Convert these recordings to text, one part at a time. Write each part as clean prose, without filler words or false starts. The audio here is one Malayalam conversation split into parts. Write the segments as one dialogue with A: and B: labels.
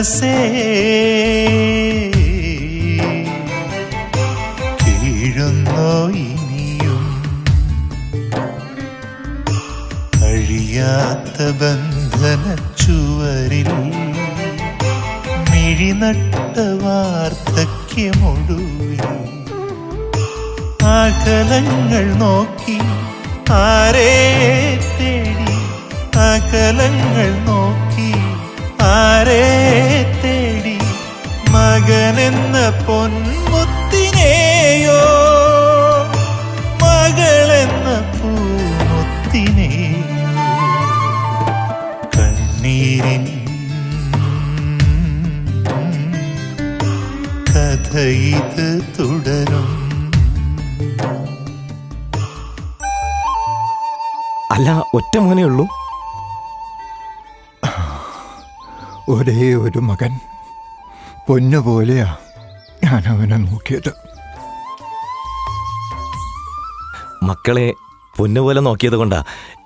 A: മനസ്സേ കീഴുന്നോ ഇനിയും അഴിയാത്ത ബന്ധന ചുവരിൽ മിഴിനട്ട വാർദ്ധക്യമൊടുവിൽ അകലങ്ങൾ നോക്കി ആരേ തേടി അകലങ്ങൾ നോക്കി ആരേ തേടി മകനെന്ന പൊന്മുത്തിനെയോ മകളെന്ന പൂമുത്തിനെയോ കണ്ണീരിൻ കഥ ഇത് തുടരും.
B: അല്ല, ഒറ്റ മോനേ ഉള്ളൂ?
C: ഒരേ ഒരു മകൻ. പൊന്നുപോലെയാ ഞാൻ അവനെ നോക്കിയത്.
B: മക്കളെ പൊന്നുപോലെ നോക്കിയത് കൊണ്ടാ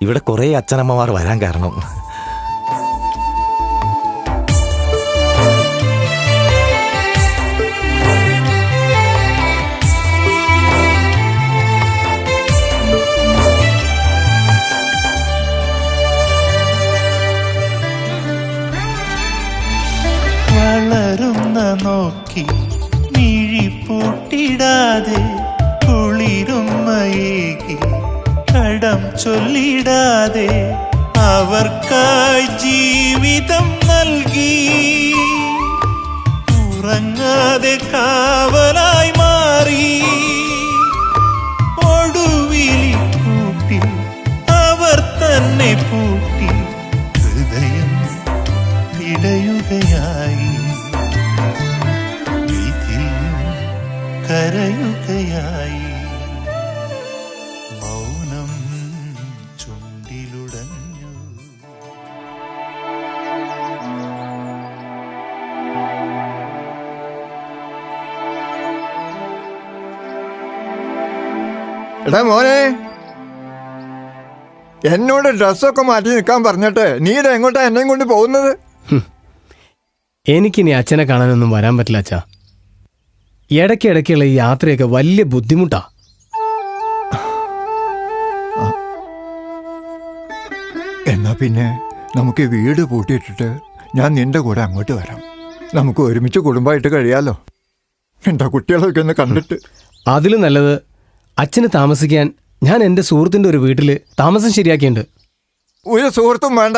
B: ഇവിടെ കുറേ അച്ഛനമ്മമാർ വരാൻ കാരണം.
A: വളരുന്ന നോക്കി മിഴി പൂട്ടിടാതെ കുളിരുമ്മയേകി കടം ചൊല്ലിടാതെ അവർക്കായി ജീവിതം നൽകി ഉറങ്ങാതെ കാവലായി മാറി ഒടുവിൽ കൂട്ടി അവർ തന്നെ പൂട്ടി ഹൃദയം പിടയുകയായി വിധിയും കരയുകയായി മൗനം ചുണ്ടിലുടഞ്ഞു.
C: എടാ മോനെ, എന്നോട് ഡ്രസ്സൊക്കെ മാറ്റി നിൽക്കാൻ പറഞ്ഞിട്ട് നീ എങ്ങോട്ടാ എന്നെയും കൊണ്ട് പോകുന്നത്?
D: എനിക്കിനി അച്ഛനെ കാണാനൊന്നും വരാൻ പറ്റില്ല അച്ഛാ. ഇടയ്ക്കിടയ്ക്കുള്ള ഈ യാത്രയൊക്കെ വലിയ ബുദ്ധിമുട്ടാ.
C: എന്നാ പിന്നെ നമുക്ക് വീട് പൂട്ടിയിട്ടിട്ട് ഞാൻ നിന്റെ കൂടെ അങ്ങോട്ട് വരാം. നമുക്ക് ഒരുമിച്ച് കുടുംബമായിട്ട് കഴിയാലോ. എന്താ കുട്ടികളൊക്കെ ഒന്ന് കണ്ടിട്ട്.
D: അതിലും നല്ലത് അച്ഛന് താമസിക്കാൻ ഞാൻ എൻ്റെ സുഹൃത്തിൻ്റെ ഒരു വീട്ടിൽ താമസം ശരിയാക്കിയിട്ടുണ്ട്.
C: ഒരു സുഹൃത്തും വേണ്ട.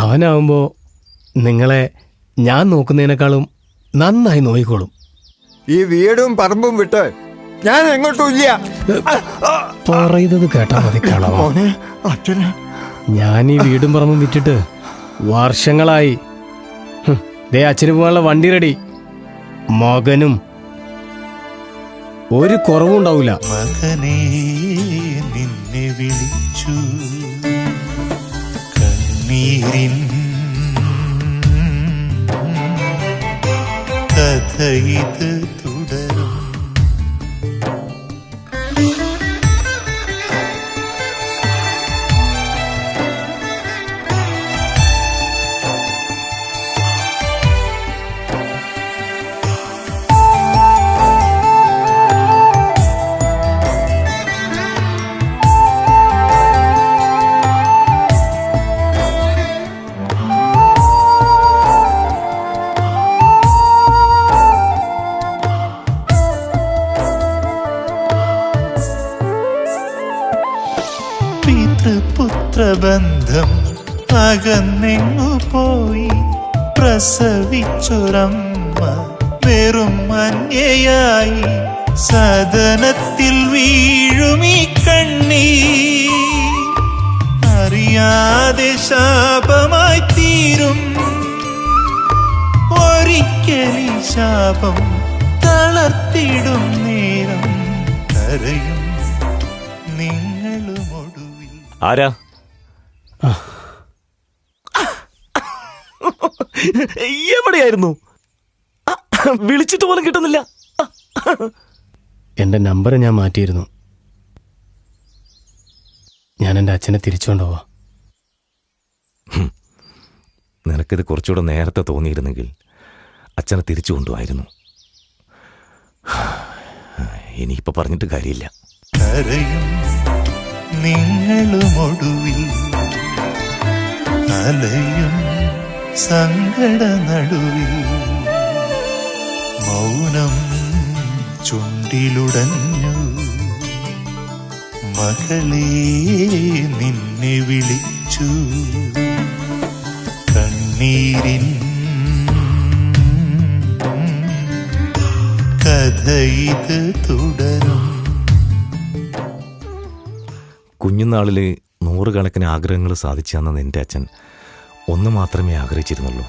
D: അവനാവുമ്പോൾ നിങ്ങളെ ഞാൻ നോക്കുന്നതിനേക്കാളും നന്നായി നോയിക്കോളും.
C: ഈ വീടും പറമ്പും വിട്ട് ഞാൻ എങ്ങോട്ടും ഇല്ല.
D: പറയുന്നത് കേട്ടാ മതി കളവാ.
C: മോനെ, അച്ഛന്
D: ഞാൻ ഈ വീടും പറമ്പും വിറ്റിട്ട് വർഷങ്ങളായി. ദേ അച്ഛന് പോകാനുള്ള വണ്ടി റെഡി. മകനും ഒരു കുറവും ഉണ്ടാവില്ല.
A: മകനേ നിന്നെ വിളിച്ചു കണ്ണീരിൻ കഥ ഇത് തുടരും. പിതൃപുത്രബന്ധം അകന്നെങ്ങു പോയി പ്രസവിച്ചൊരമ്മ വെറും അന്യയായി സദനത്തിൽ വീഴുമീ കണ്ണീർ അറിയാതെ ശാപമായി തീരും. ഒരിക്കലി ശാപം തളർത്തിടും നേരം കരയും നിങ്ങളുമൊടുവിൽ.
B: ആരാ? എവിടെയായിരുന്നു? വിളിച്ചിട്ട് പോലും കിട്ടുന്നില്ല.
D: എൻ്റെ നമ്പർ ഞാൻ മാറ്റിയിരുന്നു. ഞാൻ എൻ്റെ അച്ഛനെ തിരിച്ചുകൊണ്ടുപോവാ.
B: നിനക്കിത് കുറച്ചുകൂടെ നേരത്തെ തോന്നിയിരുന്നെങ്കിൽ അച്ഛനെ തിരിച്ചു കൊണ്ടുപോയിരുന്നു. ഇനിയിപ്പോൾ പറഞ്ഞിട്ട് കാര്യമില്ല.
A: കരയും നിങ്ങളുമൊടുവിൽ അലയും സങ്കട നടുവിൽ മൗനം ചുണ്ടിലുടഞ്ഞു മകളെ നിന്നെ വിളിച്ചു കണ്ണീരിൻ കഥ ഇത് തുടരും.
B: കുഞ്ഞുനാളിൽ 100 കണക്കിന് ആഗ്രഹങ്ങൾ സാധിച്ചു തന്ന നിന്റെ അച്ഛൻ ഒന്ന് മാത്രമേ ആഗ്രഹിച്ചിരുന്നുള്ളൂ,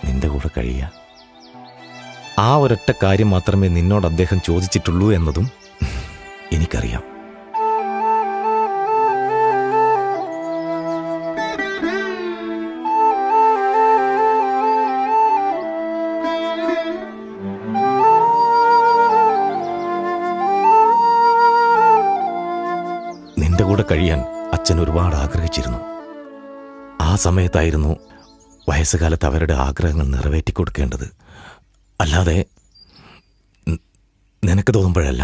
B: നിന്റെ കൂടെ കഴിയുക. ആ ഒരൊറ്റ കാര്യം മാത്രമേ നിന്നോട് അദ്ദേഹം ചോദിച്ചിട്ടുള്ളൂ എന്നതും എനിക്കറിയാം. നിന്റെ കൂടെ കഴിയാൻ അച്ഛൻ ഒരുപാട് ആഗ്രഹിച്ചിരുന്നു. ആ സമയത്തായിരുന്നു വയസ്സുകാലത്ത് അവരുടെ ആഗ്രഹങ്ങൾ നിറവേറ്റിക്കൊടുക്കേണ്ടത്, അല്ലാതെ നിനക്ക് തോന്നുമ്പോഴല്ല.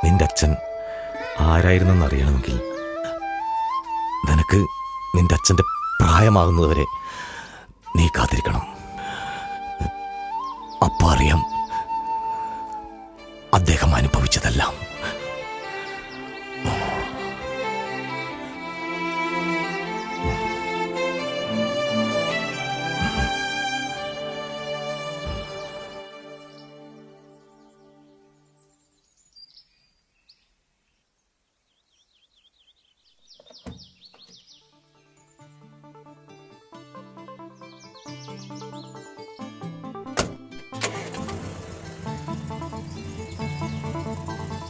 B: നിന്റെ അച്ഛൻ ആരായിരുന്നെന്നറിയണമെങ്കിൽ നിനക്ക് നിന്റെ അച്ഛൻ്റെ പ്രായമാകുന്നതുവരെ നീ കാത്തിരിക്കണം. അപ്പോൾ അറിയാം അദ്ദേഹം അനുഭവിച്ചതെല്ലാം.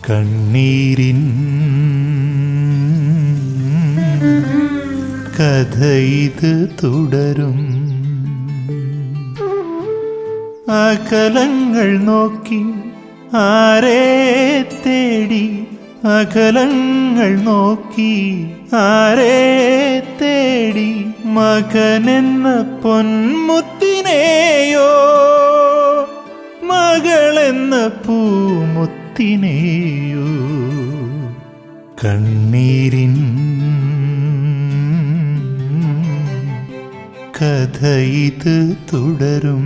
A: കണ്ണീരിൻ കഥ ഇത് തുടരും. അകലങ്ങൾ നോക്കി ആരെ തേടി, അകലങ്ങൾ നോക്കി ആരെ തേടി, മകനെന്ന പൊന്മുത്തിനെയോ മകളെന്ന പൂമുത്തിനെയോ. കണ്ണീരിൻ കഥ ഇത് തുടരും.